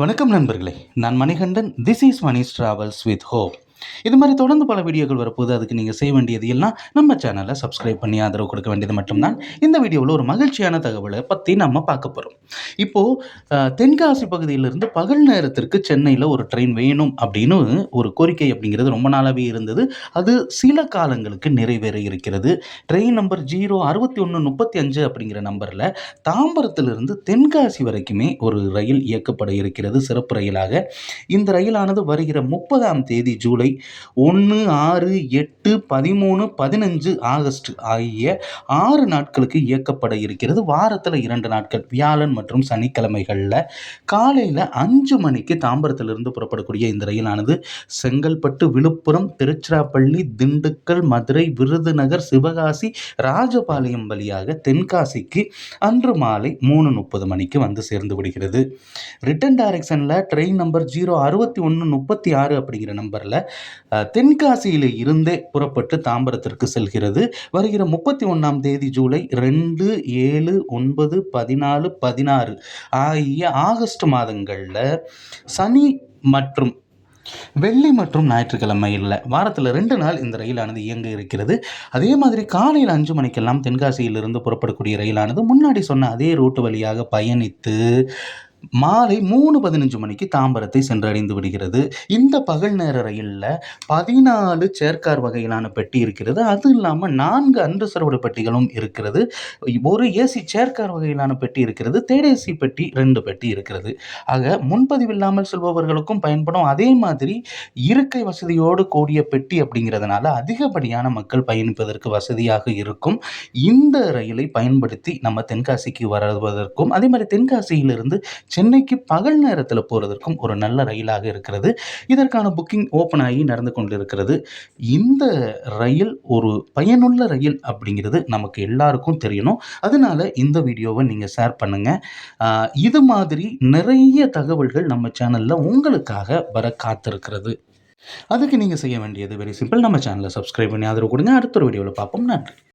வணக்கம் நண்பர்களே, நான் Manikandan. This is Mani's travels with hope. இது மாதிரி தொடர்ந்து பல வீடியோக்கள் வரப்போது. அதுக்கு நீங்கள் செய்ய வேண்டியது எல்லாம் நம்ம சேனலை சப்ஸ்கிரைப் பண்ணி ஆதரவு கொடுக்க வேண்டியது மட்டும்தான். இந்த வீடியோவில் ஒரு மகிழ்ச்சியான தகவலை பற்றி நம்ம பார்க்க போகிறோம். இப்போது தென்காசி பகுதியிலிருந்து பகல் நேரத்திற்கு சென்னையில் ஒரு ட்ரெயின் வேணும் அப்படின்னு ஒரு கோரிக்கை அப்படிங்கிறது ரொம்ப நாளாகவே இருந்தது. அது சில காலங்களுக்கு நிறைவேற இருக்கிறது. ட்ரெயின் நம்பர் 06135 அப்படிங்கிற நம்பரில் தாம்பரத்திலிருந்து தென்காசி வரைக்குமே ஒரு ரயில் இயக்கப்பட இருக்கிறது, சிறப்பு ரயிலாக. இந்த ரயிலானது வருகிற 30ஆம் தேதி ஜூலை 1, 6, 8, 13, 15 ஆகஸ்ட் ஆகிய 6 நாட்களுக்கு இயக்கப்பட இருக்கிறது. வாரத்தில் 2 நாட்கள், வியாழன் மற்றும் சனிக்கிழமைகளில் காலையில் 5 மணிக்கு தாம்பரத்திலிருந்து புறப்படக்கூடிய இந்த ரயிலானது செங்கல்பட்டு, விழுப்புரம், திருச்சிராப்பள்ளி, திண்டுக்கல், மதுரை, விருதுநகர், சிவகாசி, ராஜபாளையம் வழியாக தென்காசிக்கு அன்று மாலை 3:30 மணிக்கு வந்து சேர்ந்து விடுகிறது. ரிட்டன் டைரக்ஷனில் ட்ரெயின் நம்பர் 06136 அப்படிங்கிற நம்பரில் தென்காசியில் இருந்தே புறப்பட்டு தாம்பரத்திற்கு செல்கிறது. வருகிற 31ஆம் தேதி ஜூலை 2, 7, 9, 14, 16 ஆகிய ஆகஸ்ட் மாதங்களில் சனி மற்றும் வெள்ளி மற்றும் ஞாயிற்றுக்கிழமையில் வாரத்தில் 2 நாள் இந்த ரயிலானது இயங்க இருக்கிறது. அதே மாதிரி காலையில் 5 மணிக்கெல்லாம் தென்காசியிலிருந்து புறப்படக்கூடிய ரயிலானது முன்னாடி சொன்ன அதே ரூட்டு வழியாக பயணித்து மாலை 3:15 மணிக்கு தாம்பரத்தை சென்றடைந்து விடுகிறது. இந்த பகல் நேர ரயிலில் 14 சேர்க்கார் வகையிலான பெட்டி இருக்கிறது. அது இல்லாமல் 4 அன்ரிசர்வ்டு பெட்டிகளும் இருக்கிறது. ஒரு ஏசி சேர்க்கார் வகையிலான பெட்டி இருக்கிறது. தேர்ட் ஏசி பெட்டி 2 பெட்டி இருக்கிறது. ஆக முன்பதிவு இல்லாமல் செல்பவர்களுக்கும் பயன்படும். அதே மாதிரி இருக்கை வசதியோடு கூடிய பெட்டி அப்படிங்கிறதுனால அதிகப்படியான மக்கள் பயணிப்பதற்கு வசதியாக இருக்கும். இந்த ரயிலை பயன்படுத்தி நம்ம தென்காசிக்கு வருவதற்கும், அதே மாதிரி தென்காசியிலிருந்து சென்னைக்கு பகல் நேரத்தில் போகிறதற்கும் ஒரு நல்ல ரயிலாக இருக்கிறது. இதற்கான புக்கிங் ஓப்பன் ஆகி நடந்து கொண்டிருக்கிறது. இந்த ரயில் ஒரு பயனுள்ள ரயில் அப்படிங்கிறது நமக்கு எல்லாருக்கும் தெரியணும். அதனால இந்த வீடியோவை நீங்கள் ஷேர் பண்ணுங்கள். இது மாதிரி நிறைய தகவல்கள் நம்ம சேனலில் உங்களுக்காக வர காத்திருக்கிறது. அதுக்கு நீங்கள் செய்ய வேண்டியது வெரி சிம்பிள். நம்ம சேனலை சப்ஸ்கிரைப் பண்ணி ஆதரவு கொடுங்க. அடுத்த ஒரு வீடியோவில் பார்ப்போம். நன்றி.